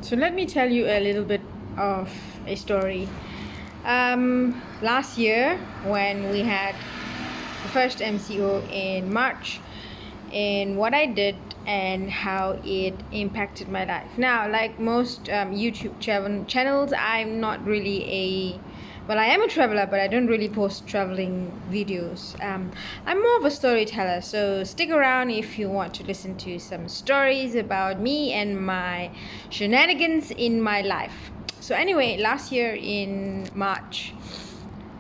So let me tell you a little bit of a story. Last year, when we had the first MCO in March, and what I did and how it impacted my life. Now, like most YouTube channels, I'm not really I am a traveler, but I don't really post traveling videos. I'm more of a storyteller, so stick around if you want to listen to some stories about me and my shenanigans in my life. So anyway, last year in March,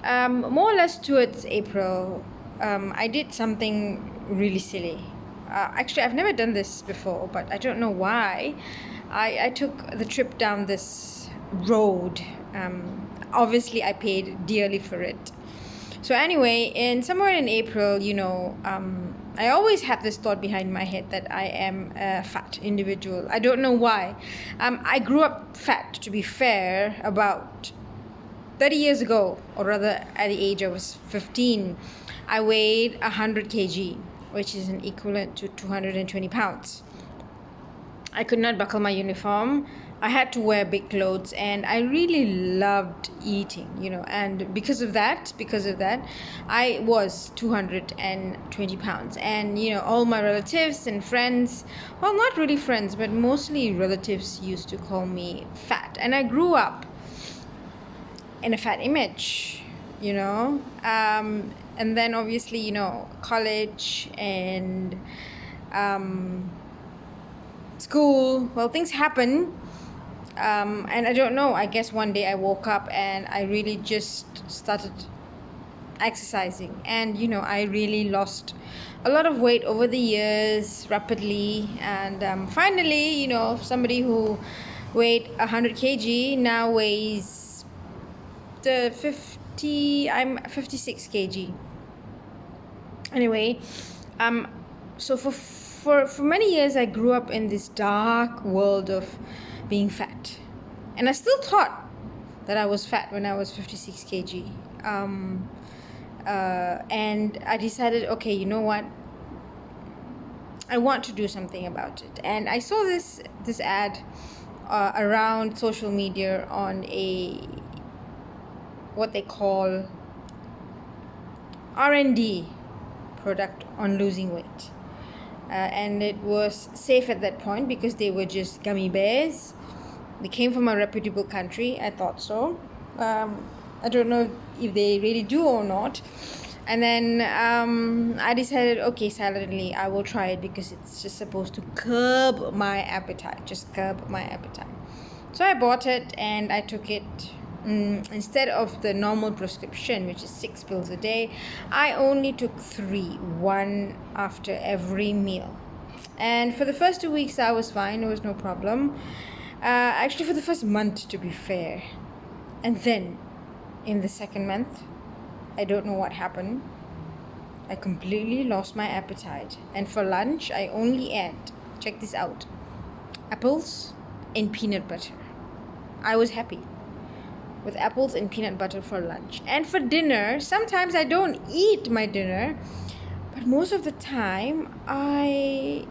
more or less towards April, I did something really silly. Actually, I've never done this before, but I don't know why. I took the trip down this road. Obviously, I paid dearly for it. So anyway, somewhere in April, I always have this thought behind my head that I am a fat individual. I don't know why. I grew up fat, to be fair, about 30 years ago, or rather at the age I was 15, I weighed 100 kg, which is an equivalent to 220 pounds. I could not buckle my uniform. I had to wear big clothes, and I really loved eating, and because of that, I was 220 pounds. And, all my relatives and friends, well, not really friends, but mostly relatives, used to call me fat. And I grew up in a fat image, and then obviously, college and school, well, things happen. And I don't know, I guess one day I woke up and I really just started exercising, and I really lost a lot of weight over the years rapidly. And finally, somebody who weighed 100 kg now weighs I'm 56 kg. Anyway, so for many years I grew up in this dark world of being fat, and I still thought that I was fat when I was 56 kg. And I decided, okay, you know what, I want to do something about it. And I saw this ad around social media on what they call R&D product on losing weight. And it was safe at that point because they were just gummy bears. They came from a reputable country. I thought so. I don't know if they really do or not. And then I decided, okay, silently, I will try it because it's just supposed to curb my appetite. So I bought it and I took it. Instead of the normal prescription, which is 6 pills a day, I only took 3, one after every meal. And for the first 2 weeks, I was fine. There was no problem. Actually, for the first month, to be fair. And then, in the second month, I don't know what happened. I completely lost my appetite. And for lunch, I only ate, check this out, apples and peanut butter. I was happy with apples and peanut butter for lunch. And for dinner, sometimes I don't eat my dinner, but most of the time I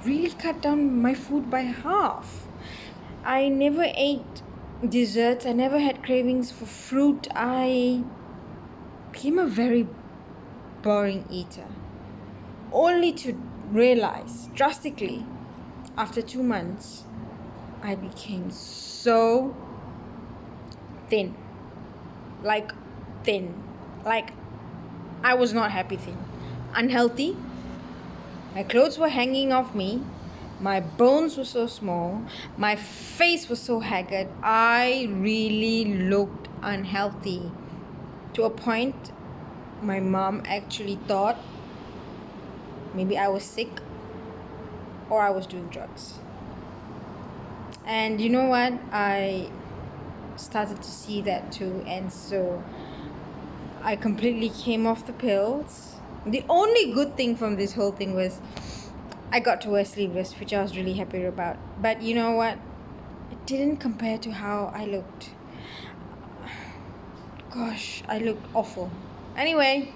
really cut down my food by half. I never ate desserts. I never had cravings for fruit. I became a very boring eater, only to realize drastically after 2 months I became so thin. Like I was not happy thin. Unhealthy. My clothes were hanging off me. My bones were so small. My face was so haggard. I really looked unhealthy, to a point my mom actually thought maybe I was sick or I was doing drugs. And you know what? I started to see that too, and so I completely came off the pills. The only good thing from this whole thing was I got to wear sleeveless, which I was really happy about. But you know what? It didn't compare to how I looked. Gosh, I looked awful. Anyway,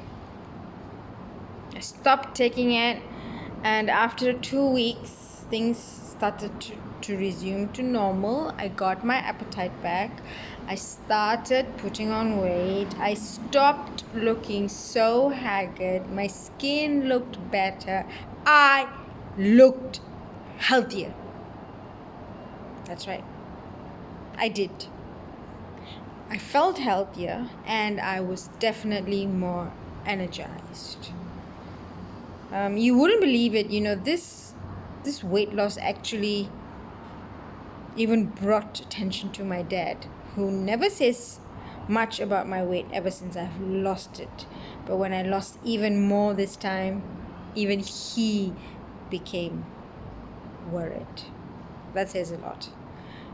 I stopped taking it, and after 2 weeks, things started to resume to normal. I got my appetite back. I started putting on weight. I stopped looking so haggard. My skin looked better. I looked healthier. That's right. I did. I felt healthier and I was definitely more energized. You wouldn't believe it, this weight loss actually even brought attention to my dad, who never says much about my weight ever since I've lost it. But when I lost even more this time, even he became worried. That says a lot.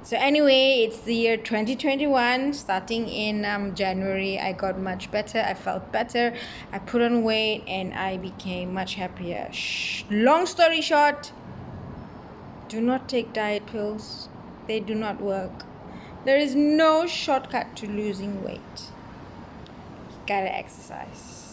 So anyway, it's the year 2021. Starting in January, I got much better. I felt better. I put on weight and I became much happier. Long story short, do not take diet pills. They do not work. There is no shortcut to losing weight. You gotta exercise.